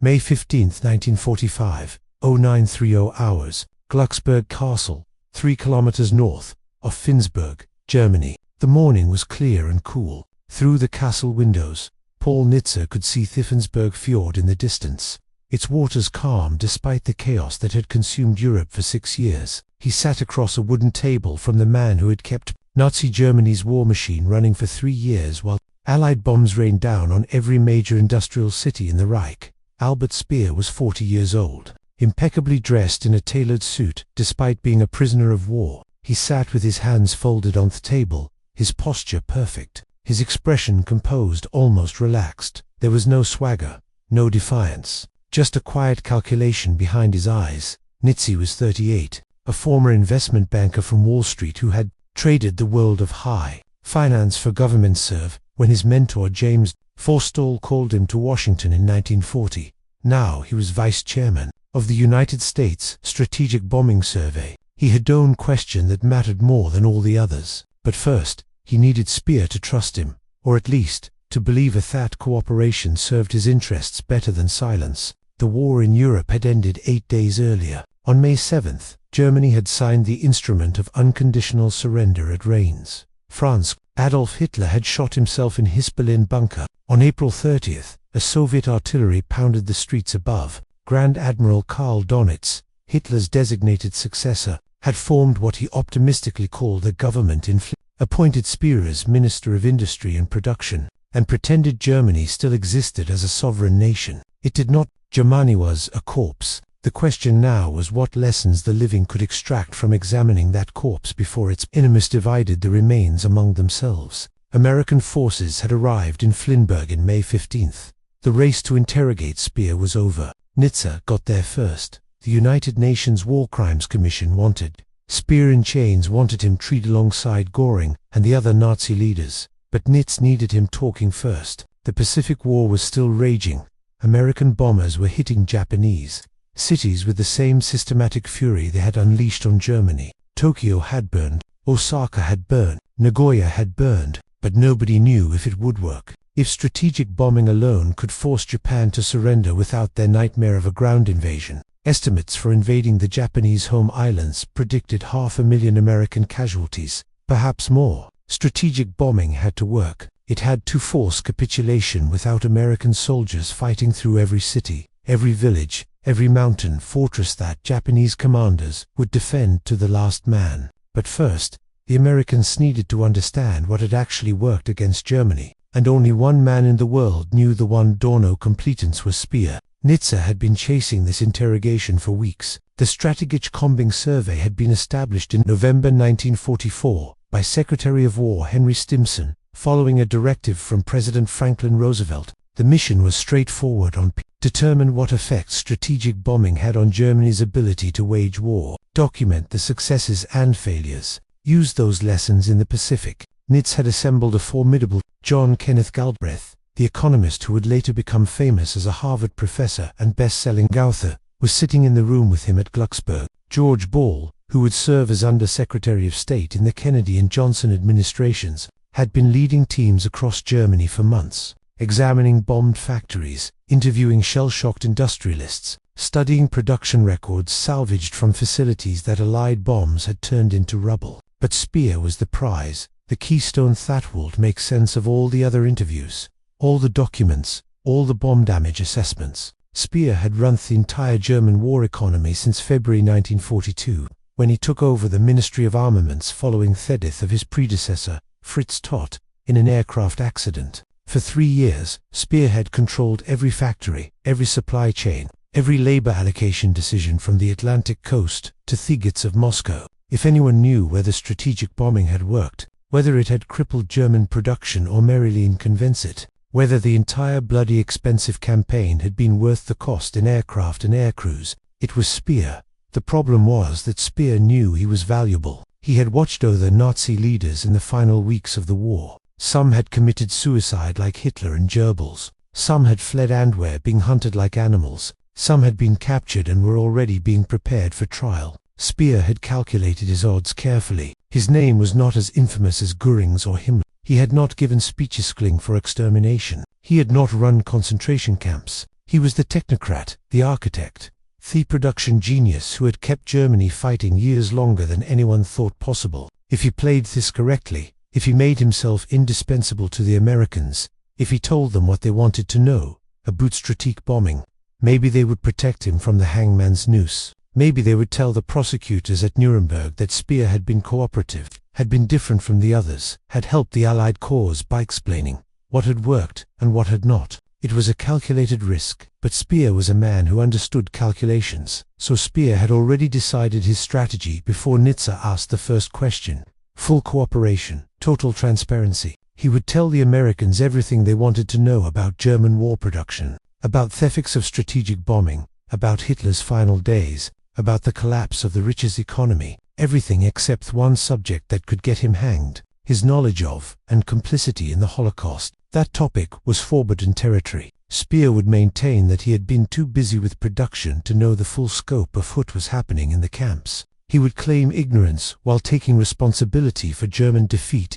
May 15, 1945, 0930 hours, Glucksburg Castle, 3 kilometers north of Finnsburg, Germany. The morning was clear and cool. Through the castle windows, Paul Nitze could see Thiffensberg Fjord in the distance, its waters calm despite the chaos that had consumed Europe for 6 years. He sat across a wooden table from the man who had kept Nazi Germany's war machine running for 3 years while Allied bombs rained down on every major industrial city in the Reich. Albert Speer was 40 years old, impeccably dressed in a tailored suit. Despite being a prisoner of war, he sat with his hands folded on the table, his posture perfect, his expression composed, almost relaxed. There was no swagger, no defiance, just a quiet calculation behind his eyes. Nitze was 38, a former investment banker from Wall Street who had traded the world of high finance for government serve when his mentor James Forstall called him to Washington in 1940. Now he was vice chairman of the United States Strategic Bombing Survey. He had one question that mattered more than all the others. But first, he needed Speer to trust him, or at least to believe that cooperation served his interests better than silence. The war in Europe had ended 8 days earlier. On May 7th, Germany had signed the instrument of unconditional surrender at Rheims. France. Adolf Hitler had shot himself in his Berlin bunker. On April 30th, as Soviet artillery pounded the streets above, Grand Admiral Karl Donitz, Hitler's designated successor, had formed what he optimistically called a government in appointed Speer as Minister of Industry and Production, and pretended Germany still existed as a sovereign nation. It did not. Germany was a corpse. The question now was what lessons the living could extract from examining that corpse before its enemies divided the remains among themselves. American forces had arrived in Flensburg in May 15th. The race to interrogate Speer was over. Nitze got there first. The United Nations War Crimes Commission wanted Speer in chains, wanted him treated alongside Göring and the other Nazi leaders. But Nitze needed him talking first. The Pacific War was still raging. American bombers were hitting Japanese cities with the same systematic fury they had unleashed on Germany. Tokyo had burned, Osaka had burned, Nagoya had burned, but nobody knew if it would work. If strategic bombing alone could force Japan to surrender without their nightmare of a ground invasion. Estimates for invading the Japanese home islands predicted 500,000 American casualties, perhaps more. Strategic bombing had to work. It had to force capitulation without American soldiers fighting through every city, every village, every mountain fortress that Japanese commanders would defend to the last man. But first, the Americans needed to understand what had actually worked against Germany, and only one man in the world knew the one Dorno competence was Speer. Nitze had been chasing this interrogation for weeks. The Strategic Bombing Survey had been established in November 1944 by Secretary of War Henry Stimson, following a directive from President Franklin Roosevelt. The mission was straightforward: determine what effects strategic bombing had on Germany's ability to wage war, document the successes and failures, use those lessons in the Pacific. Nitze had assembled a formidable John Kenneth Galbraith, the economist who would later become famous as a Harvard professor and best-selling author, was sitting in the room with him at Glucksburg. George Ball, who would serve as Under-Secretary of State in the Kennedy and Johnson administrations, had been leading teams across Germany for months, examining bombed factories, interviewing shell-shocked industrialists, studying production records salvaged from facilities that Allied bombs had turned into rubble. But Speer was the prize, the keystone that would make sense of all the other interviews, all the documents, all the bomb damage assessments. Speer had run the entire German war economy since February 1942, when he took over the Ministry of Armaments following the death of his predecessor, Fritz Todt, in an aircraft accident. For 3 years, Speer had controlled every factory, every supply chain, every labor allocation decision from the Atlantic coast to the gates of Moscow. If anyone knew whether strategic bombing had worked, whether it had crippled German production or merely inconvenienced it, whether the entire bloody expensive campaign had been worth the cost in aircraft and aircrews, it was Speer. The problem was that Speer knew he was valuable. He had watched over Nazi leaders in the final weeks of the war. Some had committed suicide like Hitler and Goebbels. Some had fled Antwerp being hunted like animals. Some had been captured and were already being prepared for trial. Speer had calculated his odds carefully. His name was not as infamous as Göring's or Himmler. He had not given speeches for extermination. He had not run concentration camps. He was the technocrat, the architect, the production genius who had kept Germany fighting years longer than anyone thought possible. If he played this correctly, if he made himself indispensable to the Americans, if he told them what they wanted to know about strategic bombing, maybe they would protect him from the hangman's noose. Maybe they would tell the prosecutors at Nuremberg that Speer had been cooperative, had been different from the others, had helped the Allied cause by explaining what had worked and what had not. It was a calculated risk, but Speer was a man who understood calculations, so Speer had already decided his strategy before Nizza asked the first question. Full cooperation, total transparency. He would tell the Americans everything they wanted to know about German war production, about the ethics of strategic bombing, about Hitler's final days, about the collapse of the richest economy, everything except one subject that could get him hanged: his knowledge of and complicity in the Holocaust. That topic was forbidden territory. Speer would maintain that he had been too busy with production to know the full scope of what was happening in the camps. He would claim ignorance while taking responsibility for German defeat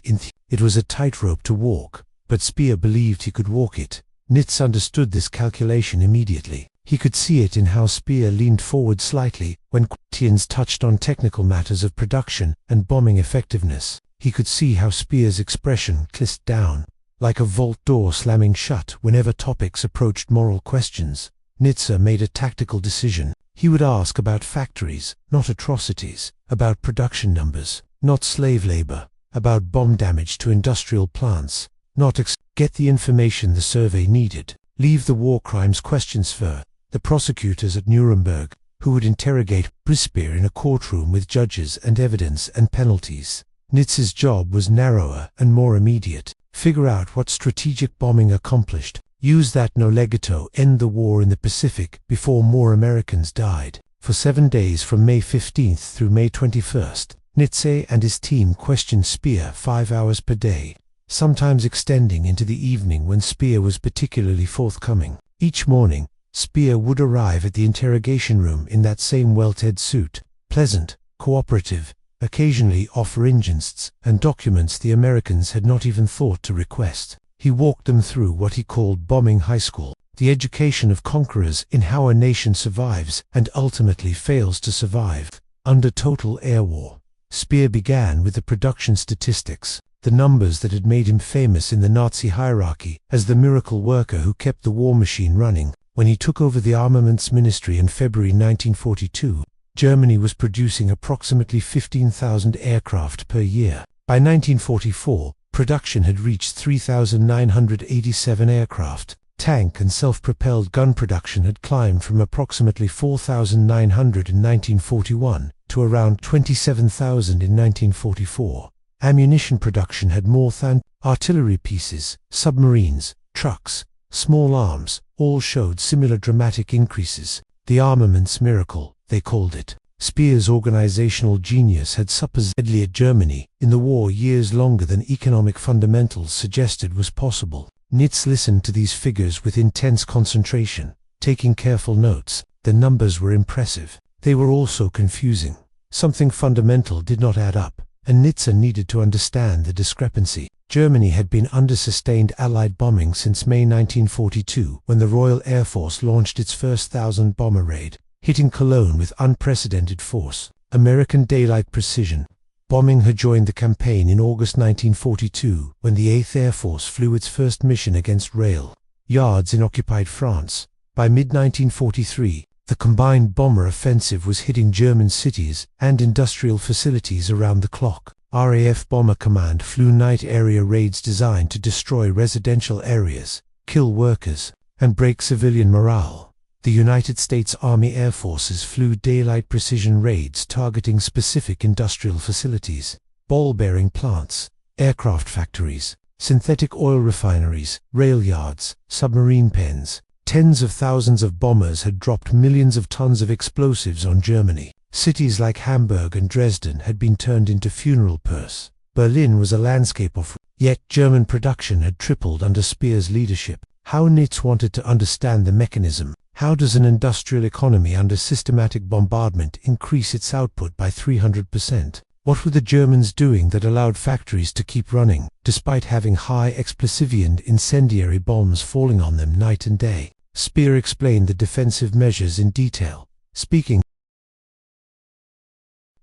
It was a tightrope to walk, but Speer believed he could walk it. Nitz understood this calculation immediately. He could see it in how Speer leaned forward slightly when questions touched on technical matters of production and bombing effectiveness. He could see how Speer's expression clished down, like a vault door slamming shut whenever topics approached moral questions. Nitzer made a tactical decision. He would ask about factories, not atrocities, about production numbers, not slave labor, about bomb damage to industrial plants, not get the information the survey needed. Leave the war crimes questions for the prosecutors at Nuremberg, who would interrogate Speer in a courtroom with judges and evidence and penalties. Nitz's job was narrower and more immediate. Figure out what strategic bombing accomplished. Use that no legato end the war in the Pacific before more Americans died. For 7 days from May 15th through May 21st, Nitze and his team questioned Speer 5 hours per day, sometimes extending into the evening when Speer was particularly forthcoming. Each morning, Speer would arrive at the interrogation room in that same welted suit, pleasant, cooperative, occasionally offer injusts and documents the Americans had not even thought to request. He walked them through what he called bombing high school, the education of conquerors in how a nation survives and ultimately fails to survive under total air war. Speer began with the production statistics, the numbers that had made him famous in the Nazi hierarchy as the miracle worker who kept the war machine running. When he took over the armaments ministry in February 1942, Germany was producing approximately 15,000 aircraft per year. By 1944, production had reached 3,987 aircraft. Tank and self-propelled gun production had climbed from approximately 4,900 in 1941 to around 27,000 in 1944. Ammunition production had more than artillery pieces, submarines, trucks, small arms, all showed similar dramatic increases. The armaments miracle, they called it. Speer's organizational genius had supposedly at Germany in the war years longer than economic fundamentals suggested was possible. Nitz listened to these figures with intense concentration, taking careful notes. The numbers were impressive. They were also confusing. Something fundamental did not add up, and Nitze needed to understand the discrepancy. Germany had been under sustained Allied bombing since May 1942, when the Royal Air Force launched its first 1,000 bomber raid, hitting Cologne with unprecedented force. American daylight precision. Bombing had joined the campaign in August 1942, when the 8th Air Force flew its first mission against rail yards in occupied France. By mid-1943, the combined bomber offensive was hitting German cities and industrial facilities around the clock. RAF Bomber Command flew night area raids designed to destroy residential areas, kill workers, and break civilian morale. The United States Army Air Forces flew daylight precision raids targeting specific industrial facilities, ball-bearing plants, aircraft factories, synthetic oil refineries, rail yards, submarine pens. Tens of thousands of bombers had dropped millions of tons of explosives on Germany. Cities like Hamburg and Dresden had been turned into funeral purse. Berlin was a landscape of yet German production had tripled under Speer's leadership. How Nitz wanted to understand the mechanism. How does an industrial economy under systematic bombardment increase its output by 300%? What were the Germans doing that allowed factories to keep running, despite having high explosive and incendiary bombs falling on them night and day? Speer explained the defensive measures in detail, speaking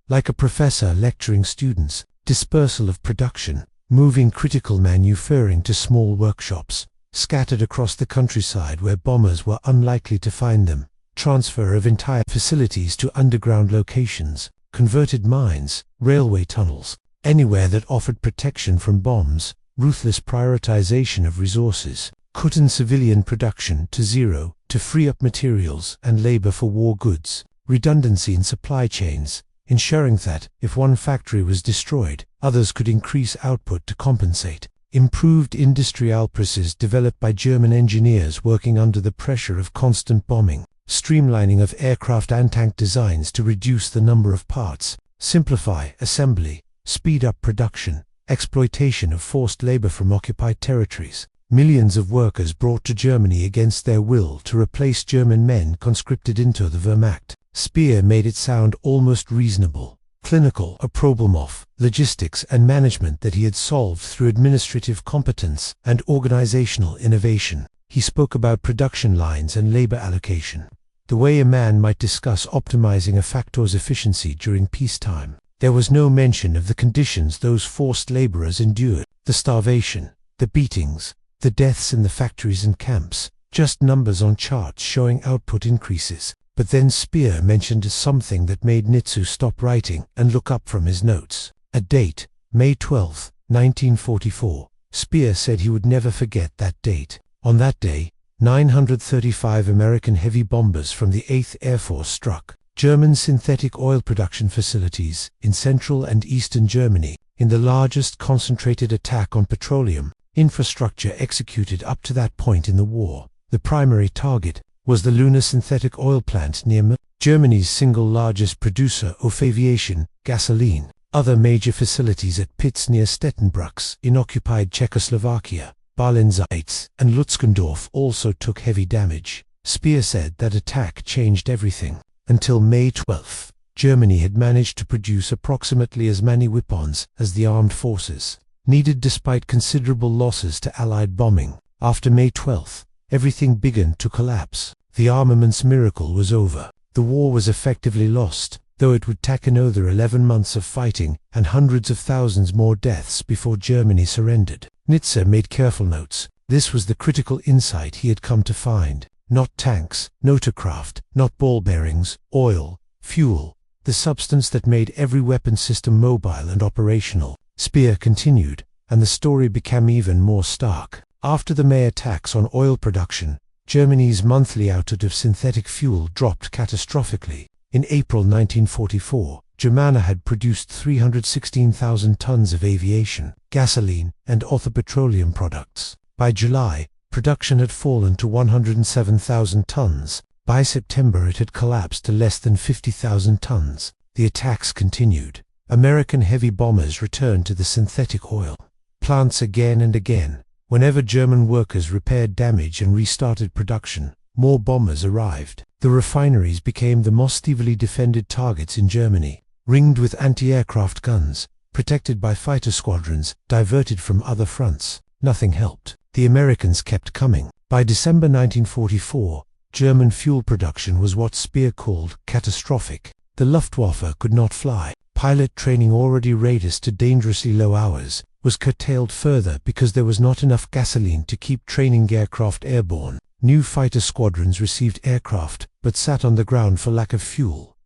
like a professor lecturing students. Dispersal of production, moving critical manufacturing to small workshops, scattered across the countryside where bombers were unlikely to find them. Transfer of entire facilities to underground locations, converted mines, railway tunnels, anywhere that offered protection from bombs. Ruthless prioritization of resources, cutting civilian production to zero to free up materials and labor for war goods. Redundancy in supply chains, ensuring that, if one factory was destroyed, others could increase output to compensate. Improved industrial processes developed by German engineers working under the pressure of constant bombing. Streamlining of aircraft and tank designs to reduce the number of parts. Simplify assembly, speed up production. Exploitation of forced labor from occupied territories. Millions of workers brought to Germany against their will to replace German men conscripted into the Wehrmacht. Speer made it sound almost reasonable, clinical, a problem of logistics and management that he had solved through administrative competence and organizational innovation. He spoke about production lines and labor allocation, the way a man might discuss optimizing a factor's efficiency during peacetime. There was no mention of the conditions those forced laborers endured, the starvation, the beatings, the deaths in the factories and camps, just numbers on charts showing output increases. But then Speer mentioned something that made Nitsu stop writing and look up from his notes. A date, May 12, 1944. Speer said he would never forget that date. On that day, 935 American heavy bombers from the 8th Air Force struck German synthetic oil production facilities in central and eastern Germany, in the largest concentrated attack on petroleum infrastructure executed up to that point in the war. The primary target was the Lunar synthetic oil plant near München, Germany's single largest producer of aviation gasoline. Other major facilities at pits near Stettenbrucks in occupied Czechoslovakia, Berlin-Zeitz, and Lutzkendorf also took heavy damage. Speer said that attack changed everything. Until May 12, Germany had managed to produce approximately as many weapons as the armed forces needed despite considerable losses to Allied bombing. After May 12, everything began to collapse. The armaments miracle was over. The war was effectively lost, though it would take another 11 months of fighting and hundreds of thousands more deaths before Germany surrendered. Nitze made careful notes. This was the critical insight he had come to find. Not tanks, not aircraft, not ball bearings, oil, fuel, the substance that made every weapon system mobile and operational. Speer continued, and the story became even more stark. After the May attacks on oil production, Germany's monthly output of synthetic fuel dropped catastrophically. In April 1944, Germany had produced 316,000 tons of aviation, gasoline, and other petroleum products. By July, production had fallen to 107,000 tons. By September it had collapsed to less than 50,000 tons. The attacks continued. American heavy bombers returned to the synthetic oil plants again and again. Whenever German workers repaired damage and restarted production, more bombers arrived. The refineries became the most heavily defended targets in Germany, ringed with anti-aircraft guns, protected by fighter squadrons, diverted from other fronts. Nothing helped. The Americans kept coming. By December 1944, German fuel production was what Speer called catastrophic. The Luftwaffe could not fly. Pilot training, already rated to dangerously low hours, was curtailed further because there was not enough gasoline to keep training aircraft airborne. New fighter squadrons received aircraft, but sat on the ground for lack of fuel.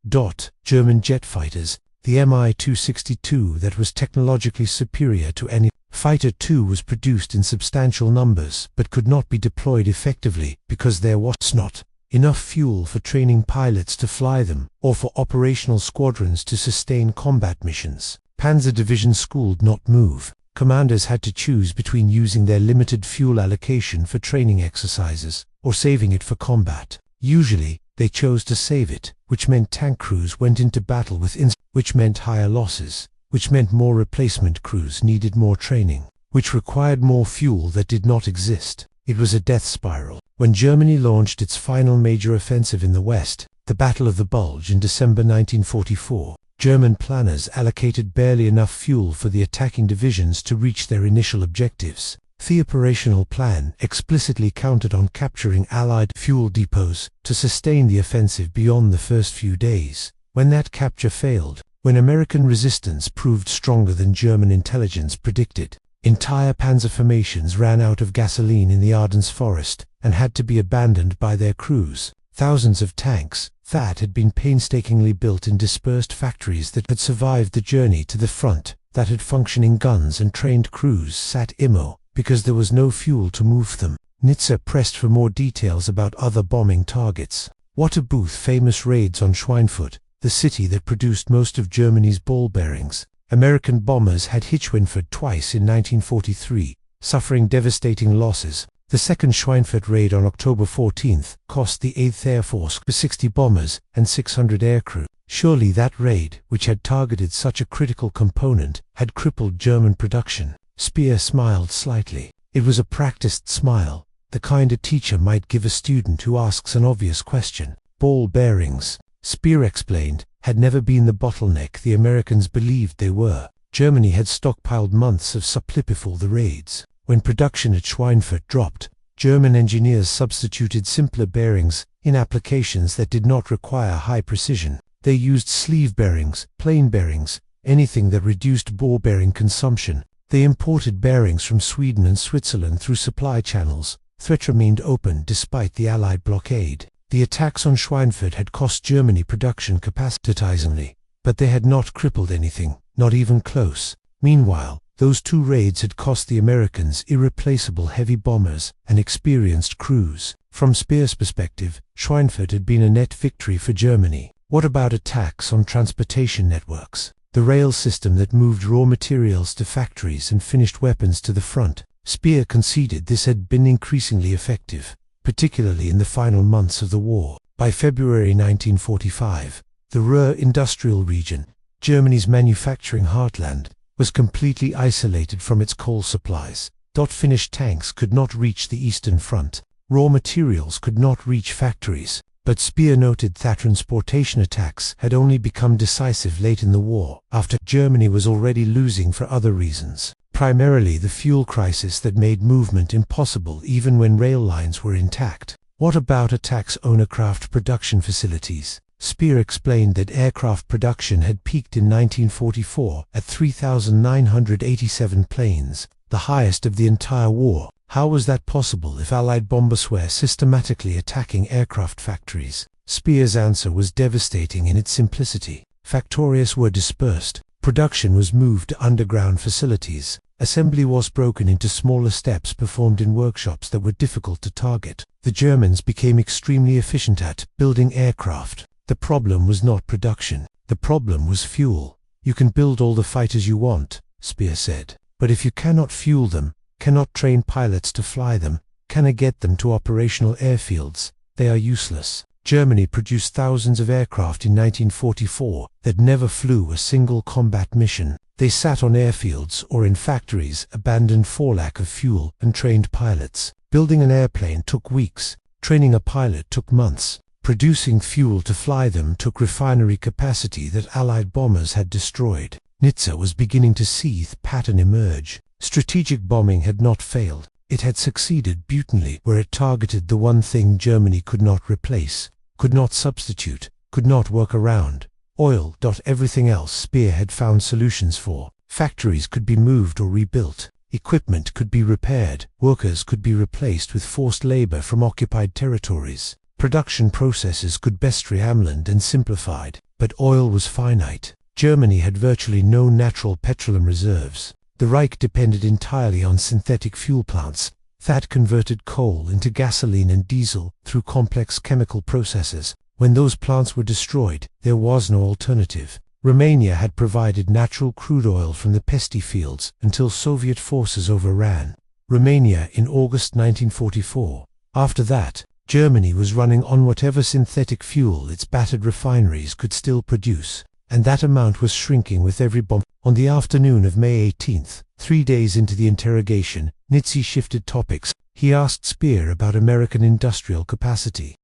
German jet fighters, the Mi-262 that was technologically superior to any Fighter II was produced in substantial numbers, but could not be deployed effectively because there was not enough fuel for training pilots to fly them, or for operational squadrons to sustain combat missions. Panzer Division schooled not move. Commanders had to choose between using their limited fuel allocation for training exercises, or saving it for combat. Usually, they chose to save it, which meant tank crews went into battle with which meant higher losses, which meant more replacement crews needed more training, which required more fuel that did not exist. It was a death spiral. When Germany launched its final major offensive in the West, the Battle of the Bulge in December 1944, German planners allocated barely enough fuel for the attacking divisions to reach their initial objectives. The operational plan explicitly counted on capturing Allied fuel depots to sustain the offensive beyond the first few days. When that capture failed, when American resistance proved stronger than German intelligence predicted, entire panzer formations ran out of gasoline in the Ardennes forest and had to be abandoned by their crews. Thousands of tanks that had been painstakingly built in dispersed factories that had survived the journey to the front, that had functioning guns and trained crews, sat IMO because there was no fuel to move them. Nitze pressed for more details about other bombing targets. What about famous raids on Schweinfurt, the city that produced most of Germany's ball bearings? American bombers had hit Schweinfurt twice in 1943, suffering devastating losses. The second Schweinfurt raid on October 14th cost the 8th Air Force 60 bombers and 600 aircrew. Surely that raid, which had targeted such a critical component, had crippled German production. Speer smiled slightly. It was a practiced smile, the kind a teacher might give a student who asks an obvious question. Ball bearings, Speer explained, had never been the bottleneck the Americans believed they were. Germany had stockpiled months of supply before the raids. When production at Schweinfurt dropped, German engineers substituted simpler bearings in applications that did not require high precision. They used sleeve bearings, plain bearings, anything that reduced ball bearing consumption. They imported bearings from Sweden and Switzerland through supply channels. Threat remained open despite the Allied blockade. The attacks on Schweinfurt had cost Germany production capacity, but they had not crippled anything, not even close. Meanwhile, those two raids had cost the Americans irreplaceable heavy bombers and experienced crews. From Speer's perspective, Schweinfurt had been a net victory for Germany. What about attacks on transportation networks? The rail system that moved raw materials to factories and finished weapons to the front. Speer conceded this had been increasingly effective, particularly in the final months of the war. By February 1945, the Ruhr industrial region, Germany's manufacturing heartland, was completely isolated from its coal supplies. Finished tanks could not reach the Eastern Front. Raw materials could not reach factories. But Speer noted that transportation attacks had only become decisive late in the war, after Germany was already losing for other reasons, primarily the fuel crisis that made movement impossible even when rail lines were intact. What about attacks on aircraft production facilities? Speer explained that aircraft production had peaked in 1944 at 3,987 planes, the highest of the entire war. How was that possible if Allied bombers were systematically attacking aircraft factories? Speer's answer was devastating in its simplicity. Factories were dispersed. Production was moved to underground facilities. Assembly was broken into smaller steps performed in workshops that were difficult to target. The Germans became extremely efficient at building aircraft. The problem was not production. The problem was fuel. You can build all the fighters you want, Speer said, but if you cannot fuel them, cannot train pilots to fly them, cannot get them to operational airfields, they are useless. Germany produced thousands of aircraft in 1944 that never flew a single combat mission. They sat on airfields or in factories abandoned for lack of fuel and trained pilots. Building an airplane took weeks. Training a pilot took months. Producing fuel to fly them took refinery capacity that Allied bombers had destroyed. Nitze was beginning to see the pattern emerge. Strategic bombing had not failed. It had succeeded brilliantly where it targeted the one thing Germany could not replace, could not substitute, could not work around. Oil. Everything else Speer had found solutions for. Factories could be moved or rebuilt. Equipment could be repaired. Workers could be replaced with forced labor from occupied territories. Production processes could be streamlined and simplified. But oil was finite. Germany had virtually no natural petroleum reserves. The Reich depended entirely on synthetic fuel plants that converted coal into gasoline and diesel through complex chemical processes. When those plants were destroyed, there was no alternative. Romania had provided natural crude oil from the Pesti fields until Soviet forces overran Romania in August 1944. After that, Germany was running on whatever synthetic fuel its battered refineries could still produce, and that amount was shrinking with every bomb. On the afternoon of May 18th, 3 days into the interrogation, Nitze shifted topics. He asked Speer about American industrial capacity.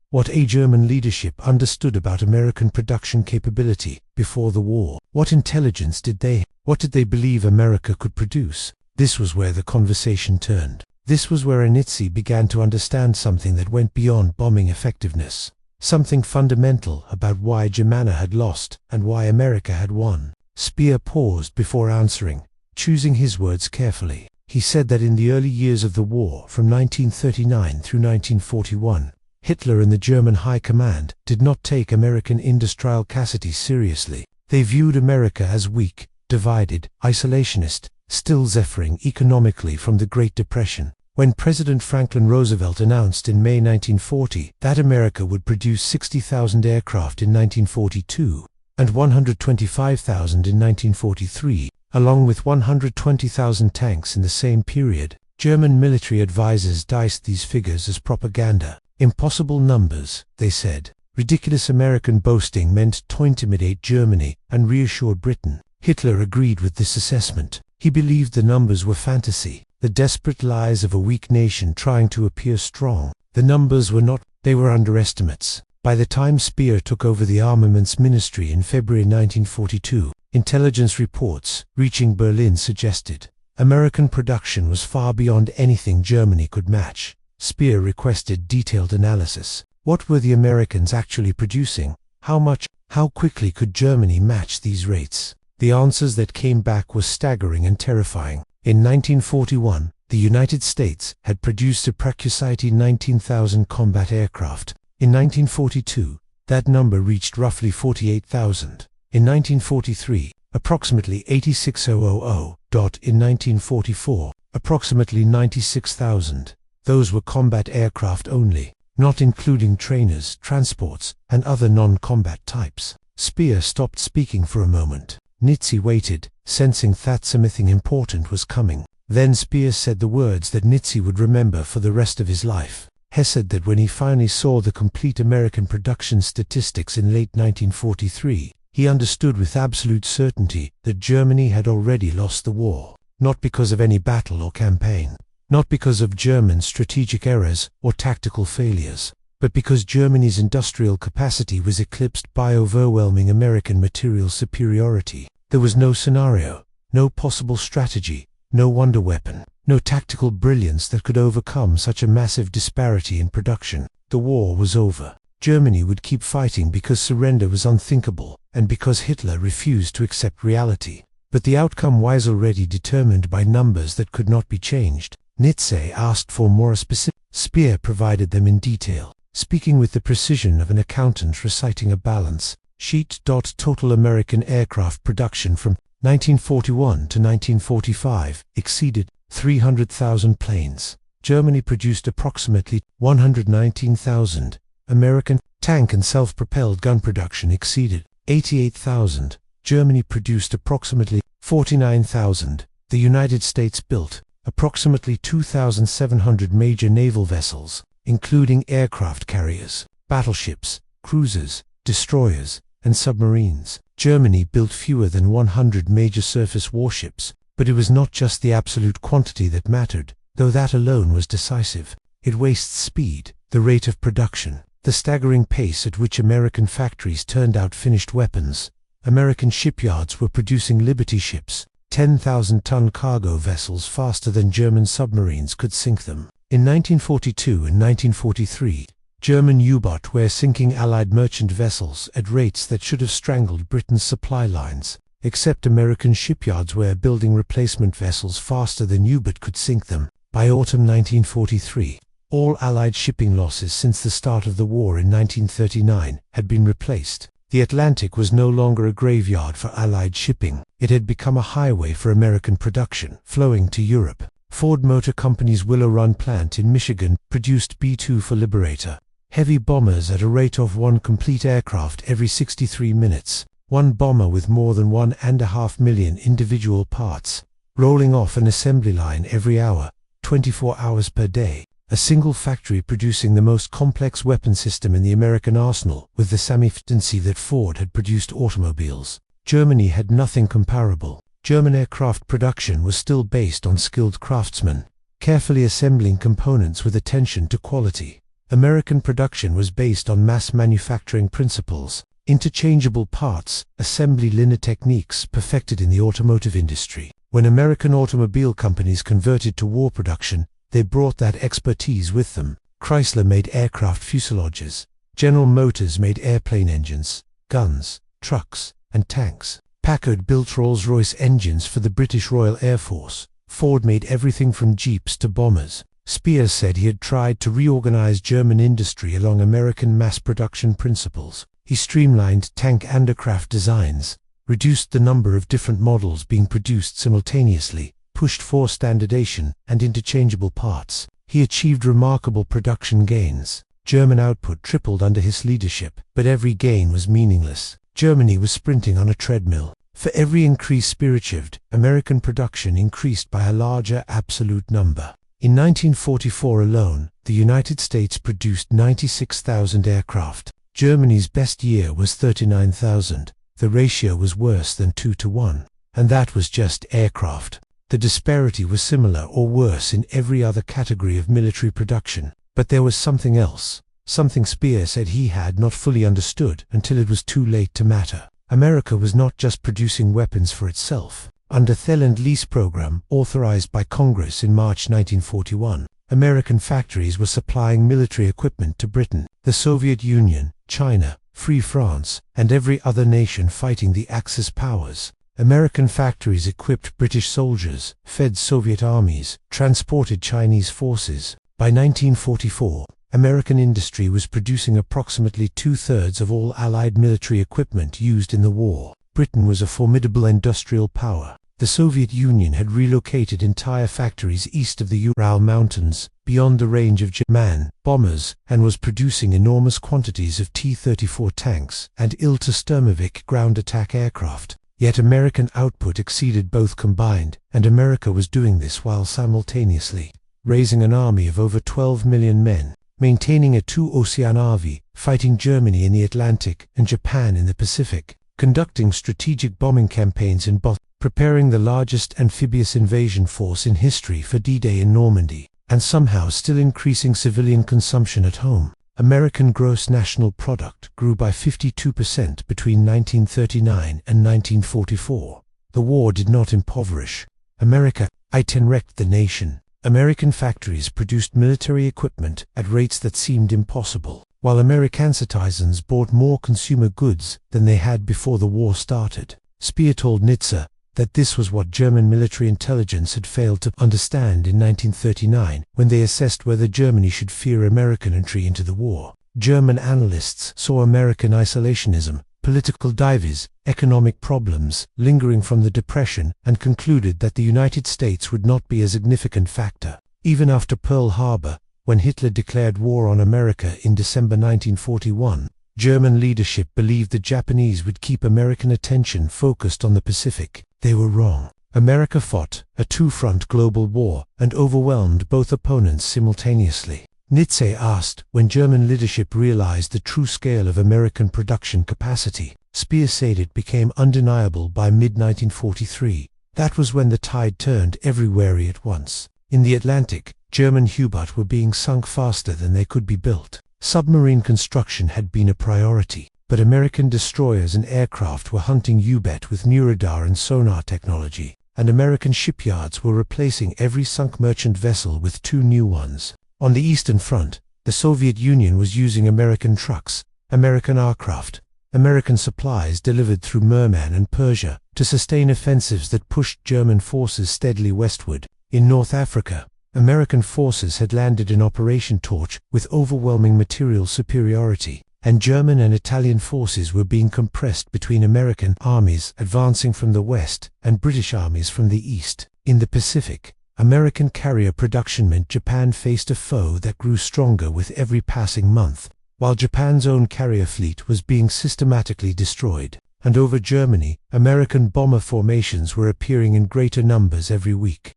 What a German leadership understood about American production capability before the war. What intelligence did they have? What did they believe America could produce? This was where the conversation turned. This was where Nitze began to understand something that went beyond bombing effectiveness. Something fundamental about why Germany had lost and why America had won. Speer paused before answering, choosing his words carefully. He said that in the early years of the war, from 1939 through 1941, Hitler and the German High Command did not take American industrial capacity seriously. They viewed America as weak, divided, isolationist, still suffering economically from the Great Depression. When President Franklin Roosevelt announced in May 1940 that America would produce 60,000 aircraft in 1942 and 125,000 in 1943, along with 120,000 tanks in the same period, German military advisors diced these figures as propaganda. Impossible numbers, they said. Ridiculous American boasting meant to intimidate Germany and reassure Britain. Hitler agreed with this assessment. He believed the numbers were fantasy, the desperate lies of a weak nation trying to appear strong. The numbers were not, they were underestimates. By the time Speer took over the Armaments Ministry in February 1942, intelligence reports reaching Berlin suggested American production was far beyond anything Germany could match. Speer requested detailed analysis. What were the Americans actually producing? How much? How quickly could Germany match these rates? The answers that came back were staggering and terrifying. In 1941, the United States had produced approximately 19,000 combat aircraft. In 1942, that number reached roughly 48,000. In 1943, approximately 86,000. In 1944, approximately 96,000. Those were combat aircraft only, not including trainers, transports, and other non-combat types. Speer stopped speaking for a moment. Nitze waited, sensing that something important was coming. Then Speer said the words that Nitze would remember for the rest of his life. He said that when he finally saw the complete American production statistics in late 1943, he understood with absolute certainty that Germany had already lost the war. Not because of any battle or campaign, not because of German strategic errors or tactical failures, but because Germany's industrial capacity was eclipsed by overwhelming American material superiority. There was no scenario, no possible strategy, no wonder weapon, no tactical brilliance that could overcome such a massive disparity in production. The war was over. Germany would keep fighting because surrender was unthinkable, and because Hitler refused to accept reality. But the outcome was already determined by numbers that could not be changed. Nitze asked for more specific. Speer provided them in detail, speaking with the precision of an accountant reciting a balance sheet. Total American aircraft production from 1941 to 1945 exceeded 300,000 planes. Germany produced approximately 119,000. American tank and self-propelled gun production exceeded 88,000. Germany produced approximately 49,000. The United States built approximately 2,700 major naval vessels, including aircraft carriers, battleships, cruisers, destroyers, and submarines. Germany built fewer than 100 major surface warships, but it was not just the absolute quantity that mattered, though that alone was decisive. It was speed, the rate of production, the staggering pace at which American factories turned out finished weapons. American shipyards were producing Liberty ships, 10,000-ton cargo vessels faster than German submarines could sink them. In 1942 and 1943, German U-boats were sinking Allied merchant vessels at rates that should have strangled Britain's supply lines. Except American shipyards were building replacement vessels faster than U-boat could sink them. By autumn 1943, all Allied shipping losses since the start of the war in 1939 had been replaced. The Atlantic was no longer a graveyard for Allied shipping. It had become a highway for American production, flowing to Europe. Ford Motor Company's Willow Run plant in Michigan produced B-2 for Liberator, heavy bombers at a rate of one complete aircraft every 63 minutes, one bomber with more than 1.5 million individual parts, rolling off an assembly line every hour, 24 hours per day. A single factory producing the most complex weapon system in the American arsenal, with the same efficiency that Ford had produced automobiles. Germany had nothing comparable. German aircraft production was still based on skilled craftsmen, carefully assembling components with attention to quality. American production was based on mass manufacturing principles. interchangeable parts, assembly line techniques perfected in the automotive industry. When American automobile companies converted to war production, they brought that expertise with them. Chrysler made aircraft fuselages. General Motors made airplane engines, guns, trucks, and tanks. Packard built Rolls-Royce engines for the British Royal Air Force. Ford made everything from jeeps to bombers. Speer said he had tried to reorganize German industry along American mass production principles. He streamlined tank and aircraft designs, reduced the number of different models being produced simultaneously, pushed for standardization and interchangeable parts. He achieved remarkable production gains. German output tripled under his leadership, but every gain was meaningless. Germany was sprinting on a treadmill. For every increase Speer achieved, American production increased by a larger absolute number. In 1944 alone, the United States produced 96,000 aircraft. Germany's best year was 39,000. The ratio was worse than 2-to-1. And that was just aircraft. The disparity was similar or worse in every other category of military production. But there was something else. Something Speer said he had not fully understood until it was too late to matter. America was not just producing weapons for itself. Under the Lend-Lease program, authorized by Congress in March 1941, American factories were supplying military equipment to Britain, the Soviet Union, China, Free France, and every other nation fighting the Axis powers. American factories equipped British soldiers, fed Soviet armies, transported Chinese forces. By 1944, American industry was producing approximately 2/3 of all Allied military equipment used in the war. Britain was a formidable industrial power. The Soviet Union had relocated entire factories east of the Ural Mountains, beyond the range of Japan bombers, and was producing enormous quantities of T-34 tanks and Il-Sturmovik ground attack aircraft. Yet American output exceeded both combined, and America was doing this while simultaneously raising an army of over 12 million men, maintaining a two-ocean navy, fighting Germany in the Atlantic and Japan in the Pacific, conducting strategic bombing campaigns in both, preparing the largest amphibious invasion force in history for D-Day in Normandy, and somehow still increasing civilian consumption at home. American gross national product grew by 52% between 1939 and 1944. The war did not impoverish America, it enwrecked the nation. American factories produced military equipment at rates that seemed impossible, while American citizens bought more consumer goods than they had before the war started. Speer told Nietzsche that this was what German military intelligence had failed to understand in 1939 when they assessed whether Germany should fear American entry into the war. German analysts saw American isolationism, political divisions, economic problems lingering from the Depression, and concluded that the United States would not be a significant factor. Even after Pearl Harbor, when Hitler declared war on America in December 1941, German leadership believed the Japanese would keep American attention focused on the Pacific. They were wrong. America fought a two-front global war and overwhelmed both opponents simultaneously. Nietzsche asked, when German leadership realized the true scale of American production capacity. Speer said it became undeniable by mid-1943. That was when the tide turned everywhere at once. In the Atlantic, German U-boats were being sunk faster than they could be built. Submarine construction had been a priority, but American destroyers and aircraft were hunting U-boats with new radar and sonar technology, and American shipyards were replacing every sunk merchant vessel with two new ones. On the Eastern Front, the Soviet Union was using American trucks, American aircraft, American supplies delivered through Murman and Persia to sustain offensives that pushed German forces steadily westward. In North Africa, American forces had landed in Operation Torch with overwhelming material superiority, and German and Italian forces were being compressed between American armies advancing from the west and British armies from the east. In the Pacific, American carrier production meant Japan faced a foe that grew stronger with every passing month, while Japan's own carrier fleet was being systematically destroyed. And over Germany, American bomber formations were appearing in greater numbers every week.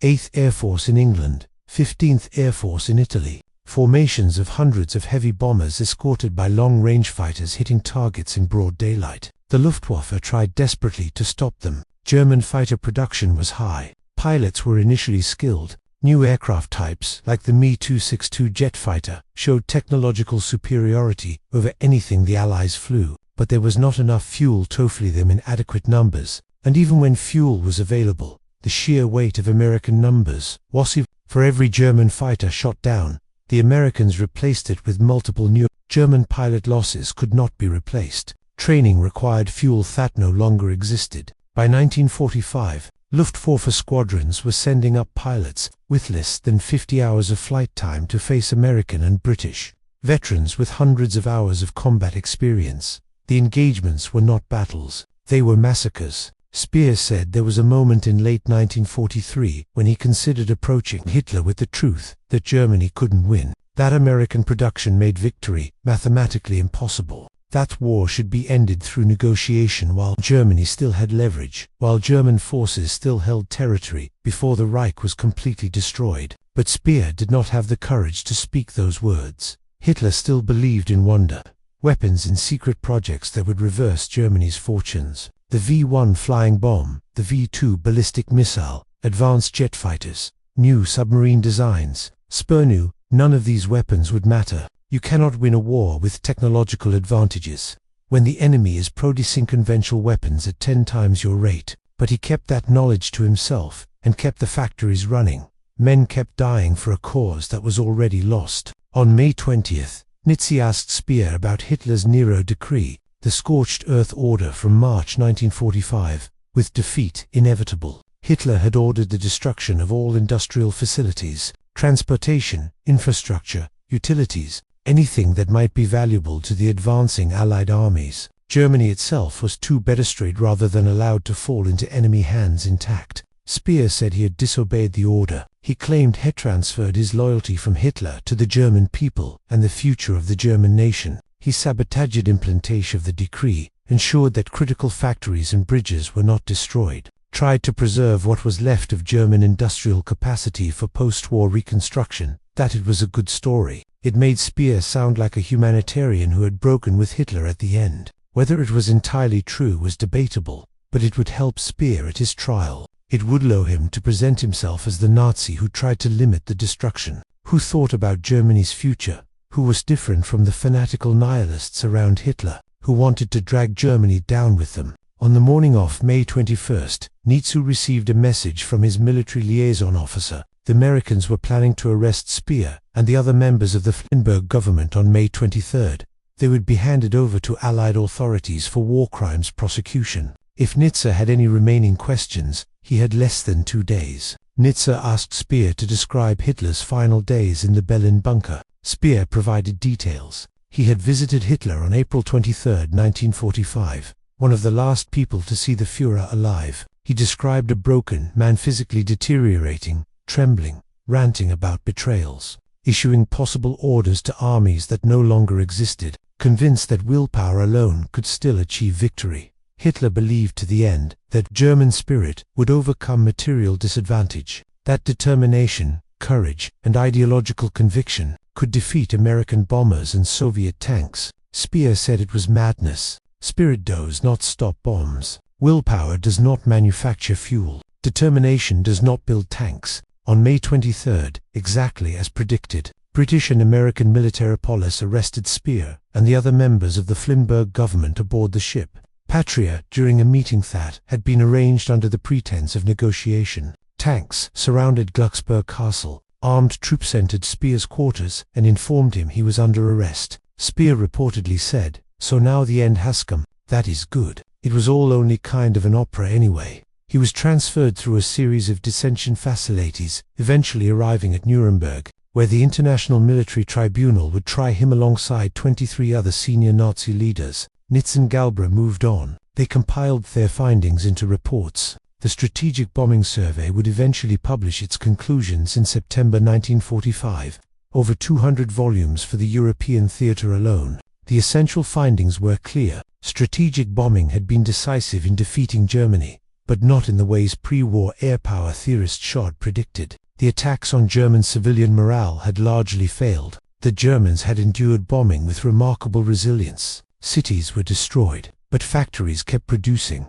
8th Air Force in England, 15th Air Force in Italy. Formations of hundreds of heavy bombers escorted by long-range fighters hitting targets in broad daylight. The Luftwaffe tried desperately to stop them. German fighter production was high. Pilots were initially skilled. New aircraft types, like the Me-262 jet fighter, showed technological superiority over anything the Allies flew, but there was not enough fuel to fly them in adequate numbers, and even when fuel was available, the sheer weight of American numbers was for every German fighter shot down, the Americans replaced it with multiple new. German pilot losses could not be replaced. Training required fuel that no longer existed. By 1945, Luftwaffe squadrons were sending up pilots with less than 50 hours of flight time to face American and British veterans with hundreds of hours of combat experience. The engagements were not battles, they were massacres. Speer said there was a moment in late 1943 when he considered approaching Hitler with the truth that Germany couldn't win, that American production made victory mathematically impossible, that war should be ended through negotiation while Germany still had leverage, while German forces still held territory before the Reich was completely destroyed. But Speer did not have the courage to speak those words. Hitler still believed in wonder, weapons in secret projects that would reverse Germany's fortunes. The V-1 flying bomb, the V-2 ballistic missile, advanced jet fighters, new submarine designs. Speer knew none of these weapons would matter. You cannot win a war with technological advantages when the enemy is producing conventional weapons at 10 times your rate. But he kept that knowledge to himself and kept the factories running. Men kept dying for a cause that was already lost. On May 20th, Nietzsche asked Speer about Hitler's Nero decree, the scorched earth order from March 1945, with defeat inevitable. Hitler had ordered the destruction of all industrial facilities, transportation, infrastructure, utilities, anything that might be valuable to the advancing Allied armies. Germany itself was too destroyed rather than allowed to fall into enemy hands intact. Speer said he had disobeyed the order. He claimed he transferred his loyalty from Hitler to the German people and the future of the German nation. He sabotaged implementation of the decree, ensured that critical factories and bridges were not destroyed, tried to preserve what was left of German industrial capacity for post-war reconstruction. That it was a good story. It made Speer sound like a humanitarian who had broken with Hitler at the end. Whether it was entirely true was debatable, but it would help Speer at his trial. It would allow him to present himself as the Nazi who tried to limit the destruction, who thought about Germany's future, who was different from the fanatical nihilists around Hitler, who wanted to drag Germany down with them. On the morning of May 21st, Nietzsche received a message from his military liaison officer. The Americans were planning to arrest Speer and the other members of the Hindenburg government on May 23rd. They would be handed over to Allied authorities for war crimes prosecution. If Nietzsche had any remaining questions, he had less than 2 days. Nietzsche asked Speer to describe Hitler's final days in the Berlin bunker. Speer provided details. He had visited Hitler on April 23, 1945, one of the last people to see the Führer alive. He described a broken man physically deteriorating, trembling, ranting about betrayals, issuing possible orders to armies that no longer existed, convinced that willpower alone could still achieve victory. Hitler believed to the end that German spirit would overcome material disadvantage, that determination, courage, and ideological conviction could defeat American bombers and Soviet tanks. Speer said it was madness. Spirit does not stop bombs. Willpower does not manufacture fuel. Determination does not build tanks. On May 23rd, exactly as predicted, British and American military police arrested Speer and the other members of the Hindenburg government aboard the ship Patria during a meeting that had been arranged under the pretense of negotiation. Tanks surrounded Glucksburg Castle. Armed troops entered Speer's quarters and informed him he was under arrest. Speer reportedly said, "So now the end has come. That is good. It was all only kind of an opera anyway." He was transferred through a series of detention facilities, eventually arriving at Nuremberg, where the International Military Tribunal would try him alongside 23 other senior Nazi leaders. Nietzsche and Galbraith moved on. They compiled their findings into reports. The Strategic Bombing Survey would eventually publish its conclusions in September 1945, over 200 volumes for the European theater alone. The essential findings were clear. Strategic bombing had been decisive in defeating Germany, but not in the ways pre-war air power theorist Schott predicted. The attacks on German civilian morale had largely failed. The Germans had endured bombing with remarkable resilience. Cities were destroyed, but factories kept producing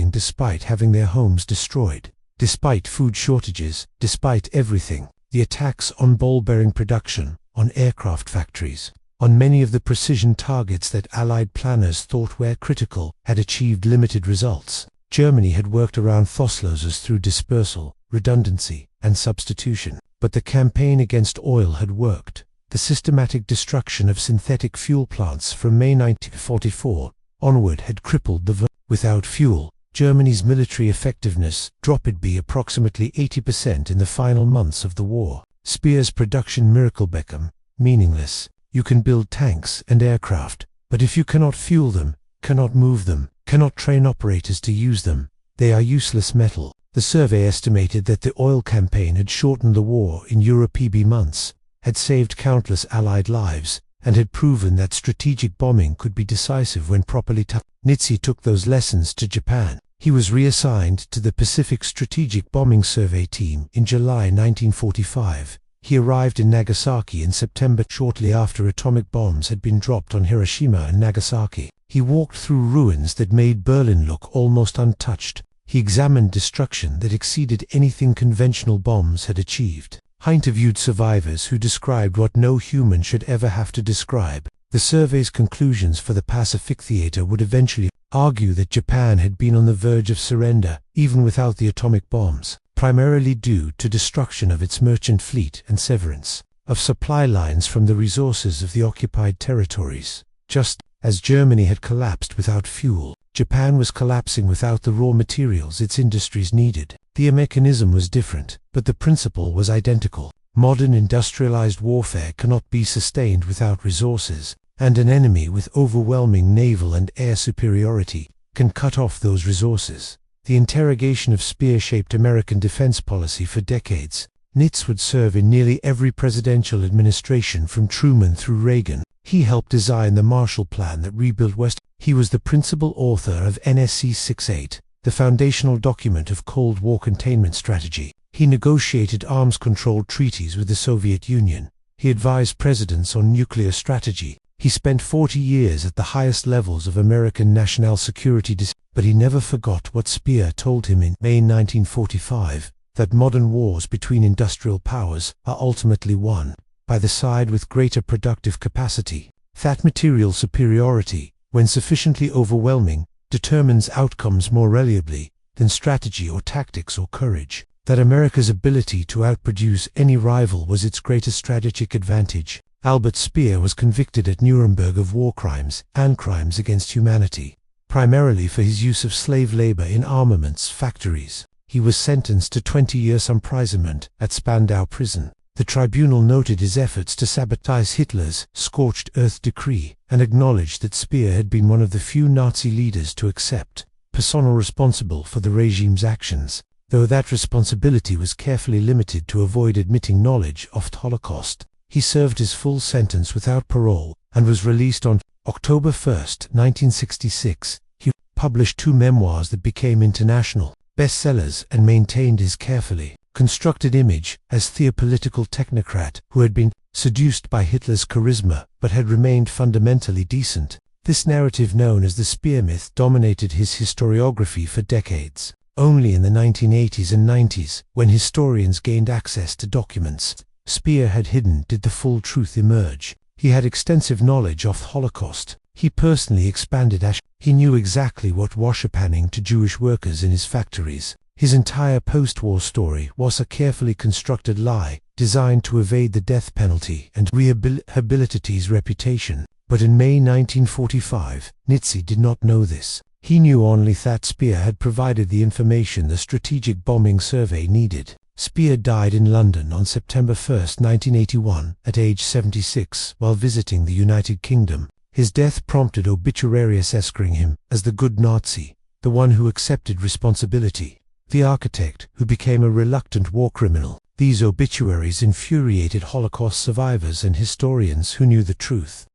despite having their homes destroyed. Despite food shortages, despite everything, the attacks on ball-bearing production, on aircraft factories, on many of the precision targets that Allied planners thought were critical, had achieved limited results. Germany had worked around Thossloses through dispersal, redundancy, and substitution. But the campaign against oil had worked. The systematic destruction of synthetic fuel plants from May 1944 onward had crippled the without fuel. Germany's military effectiveness dropped by approximately 80% in the final months of the war. Speer's production miracle became meaningless. You can build tanks and aircraft, but if you cannot fuel them, cannot move them, cannot train operators to use them, they are useless metal. The survey estimated that the oil campaign had shortened the war in Europe by months, had saved countless Allied lives, and had proven that strategic bombing could be decisive when properly tackled. Nietzsche took those lessons to Japan. He was reassigned to the Pacific Strategic Bombing Survey Team in July 1945. He arrived in Nagasaki in September, shortly after atomic bombs had been dropped on Hiroshima and Nagasaki. He walked through ruins that made Berlin look almost untouched. He examined destruction that exceeded anything conventional bombs had achieved. He interviewed survivors who described what no human should ever have to describe. The survey's conclusions for the Pacific Theater would eventually argue that Japan had been on the verge of surrender, even without the atomic bombs, primarily due to destruction of its merchant fleet and severance of supply lines from the resources of the occupied territories. Just as Germany had collapsed without fuel, Japan was collapsing without the raw materials its industries needed. The mechanism was different, but the principle was identical. Modern industrialized warfare cannot be sustained without resources, and an enemy with overwhelming naval and air superiority can cut off those resources. The interrogation of Speer shaped American defense policy for decades. Nietzsche would serve in nearly every presidential administration from Truman through Reagan. He helped design the Marshall Plan that rebuilt West. He was the principal author of NSC 68, the foundational document of Cold War containment strategy. He negotiated arms-control treaties with the Soviet Union. He advised presidents on nuclear strategy. He spent 40 years at the highest levels of American national security, but he never forgot what Speer told him in May 1945, that modern wars between industrial powers are ultimately won by the side with greater productive capacity. That material superiority, when sufficiently overwhelming, determines outcomes more reliably than strategy or tactics or courage. That America's ability to outproduce any rival was its greatest strategic advantage. Albert Speer was convicted at Nuremberg of war crimes and crimes against humanity, primarily for his use of slave labor in armaments factories. He was sentenced to 20 years imprisonment at Spandau prison. The tribunal noted his efforts to sabotage Hitler's scorched earth decree and acknowledged that Speer had been one of the few Nazi leaders to accept personal responsibility for the regime's actions, though that responsibility was carefully limited to avoid admitting knowledge of the Holocaust. He served his full sentence without parole and was released on October 1, 1966. He published 2 memoirs that became international bestsellers and maintained his carefully constructed image as theopolitical technocrat who had been seduced by Hitler's charisma but had remained fundamentally decent. This narrative, known as the Speer myth, dominated his historiography for decades. Only in the 1980s and 90s, when historians gained access to documents Speer had hidden, did the full truth emerge. He had extensive knowledge of the Holocaust. He personally expanded He knew exactly what was happening to Jewish workers in his factories. His entire post-war story was a carefully constructed lie, designed to evade the death penalty and rehabilitate his reputation. But in May 1945, Nietzsche did not know this. He knew only that Speer had provided the information the Strategic Bombing Survey needed. Speer died in London on September 1, 1981, at age 76, while visiting the United Kingdom. His death prompted obituaries describing him as the good Nazi, the one who accepted responsibility, the architect who became a reluctant war criminal. These obituaries infuriated Holocaust survivors and historians who knew the truth.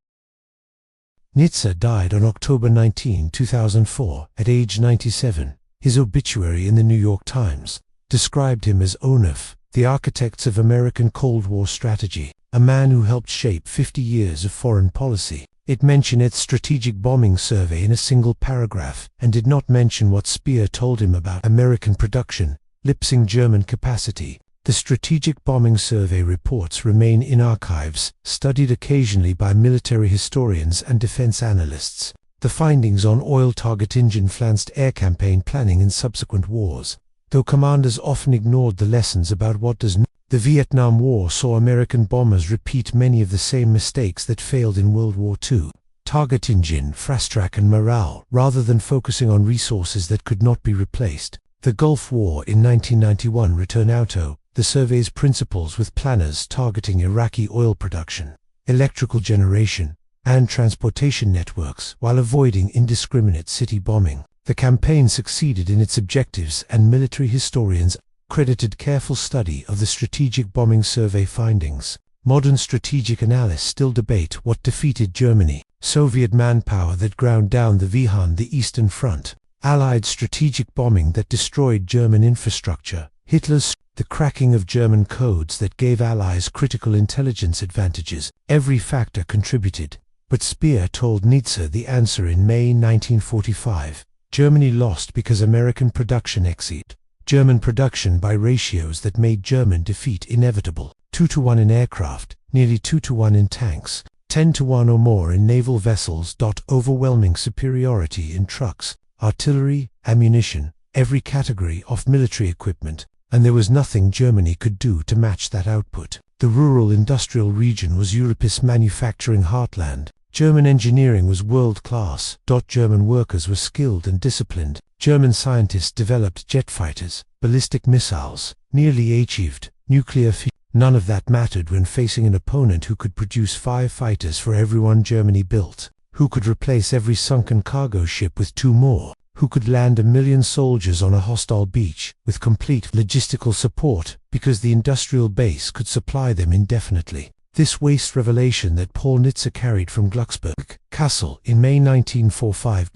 Nietzsche died on October 19, 2004, at age 97. His obituary in the New York Times described him as ONUF, the architects of American Cold War strategy, a man who helped shape 50 years of foreign policy. It mentioned its strategic bombing survey in a single paragraph, and did not mention what Speer told him about American production, Leipzig German capacity. The Strategic Bombing Survey reports remain in archives, studied occasionally by military historians and defense analysts. The findings on oil target influenced air campaign planning in subsequent wars, though commanders often ignored the lessons about what does not. The Vietnam War saw American bombers repeat many of the same mistakes that failed in World War II. Target engine, frastrack and morale, rather than focusing on resources that could not be replaced. The Gulf War in 1991 returned auto the survey's principles with planners targeting Iraqi oil production, electrical generation, and transportation networks while avoiding indiscriminate city bombing. The campaign succeeded in its objectives, and military historians credited careful study of the Strategic Bombing Survey findings. Modern strategic analysts still debate what defeated Germany: Soviet manpower that ground down the Wihan, the Eastern Front; Allied strategic bombing that destroyed German infrastructure; the cracking of German codes that gave Allies critical intelligence advantages. Every factor contributed, but Speer told Nietzsche the answer in May 1945. Germany lost because American production exceeded German production by ratios that made German defeat inevitable. 2-to-1 in aircraft, nearly 2-to-1 in tanks, 10-to-1 or more in naval vessels. Overwhelming superiority in trucks, artillery, ammunition, every category of military equipment, and there was nothing Germany could do to match that output. The rural industrial region was Europe's manufacturing heartland. German engineering was world-class. German workers were skilled and disciplined. German scientists developed jet fighters, ballistic missiles, nearly achieved nuclear fusion. None of that mattered when facing an opponent who could produce 5 fighters for every one Germany built, who could replace every sunken cargo ship with 2 more, who could land 1 million soldiers on a hostile beach with complete logistical support because the industrial base could supply them indefinitely. This waste revelation that Paul Nietzsche carried from Glucksburg Castle in May 1945.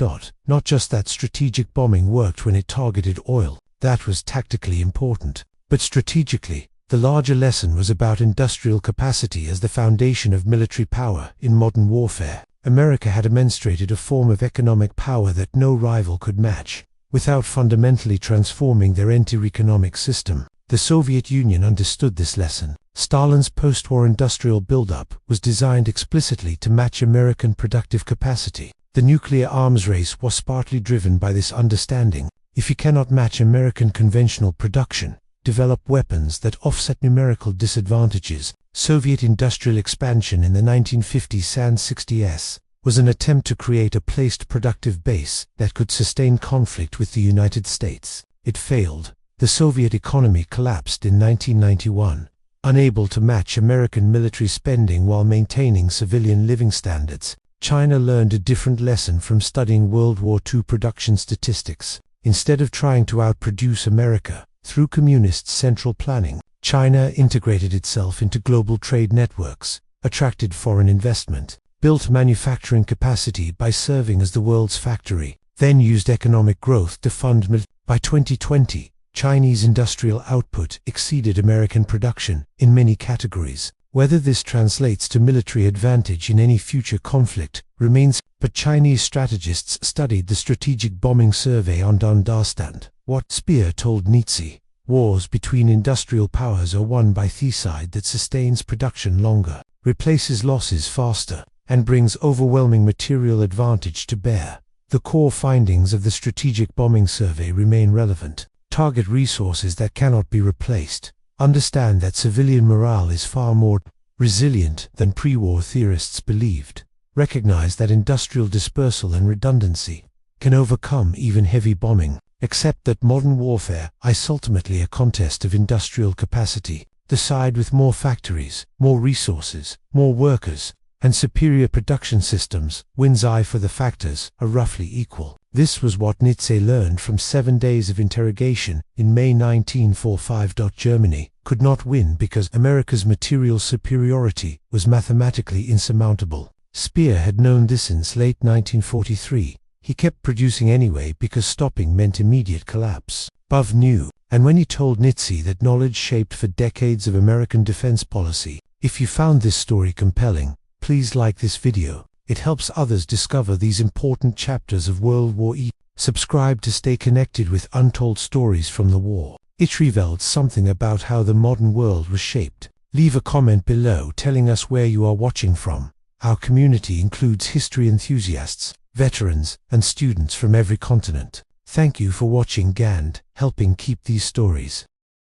Not just that strategic bombing worked when it targeted oil, that was tactically important, but strategically, the larger lesson was about industrial capacity as the foundation of military power in modern warfare. America had demonstrated a form of economic power that no rival could match, without fundamentally transforming their entire economic system. The Soviet Union understood this lesson. Stalin's post-war industrial buildup was designed explicitly to match American productive capacity. The nuclear arms race was partly driven by this understanding. If you cannot match American conventional production, develop weapons that offset numerical disadvantages. Soviet industrial expansion in the 1950s and 60s was an attempt to create a placed productive base that could sustain conflict with the United States. It failed. The Soviet economy collapsed in 1991, unable to match American military spending while maintaining civilian living standards. China learned a different lesson from studying World War II production statistics. Instead of trying to outproduce America through communist central planning, China integrated itself into global trade networks, attracted foreign investment, built manufacturing capacity by serving as the world's factory, then used economic growth to fund military. By 2020, Chinese industrial output exceeded American production in many categories. Whether this translates to military advantage in any future conflict remains, but Chinese strategists studied the Strategic Bombing Survey and understand what Speer told Nietzsche. Wars between industrial powers are won by the side that sustains production longer, replaces losses faster, and brings overwhelming material advantage to bear. The core findings of the Strategic Bombing Survey remain relevant. Target resources that cannot be replaced. Understand that civilian morale is far more resilient than pre-war theorists believed. Recognize that industrial dispersal and redundancy can overcome even heavy bombing. Accept that modern warfare is ultimately a contest of industrial capacity. The side with more factories, more resources, more workers, and superior production systems wins. For the factors are roughly equal. This was what Nietzsche learned from 7 days of interrogation in May 1945. Germany could not win because America's material superiority was mathematically insurmountable. Speer had known this since late 1943. He kept producing anyway because stopping meant immediate collapse. Bov knew, and when he told Nietzsche that knowledge shaped for decades of American defense policy. If you found this story compelling, please like this video. It helps others discover these important chapters of World War II. Subscribe to stay connected with untold stories from the war. It revealed something about how the modern world was shaped. Leave a comment below telling us where you are watching from. Our community includes history enthusiasts, veterans, and students from every continent. Thank you for watching and helping keep these stories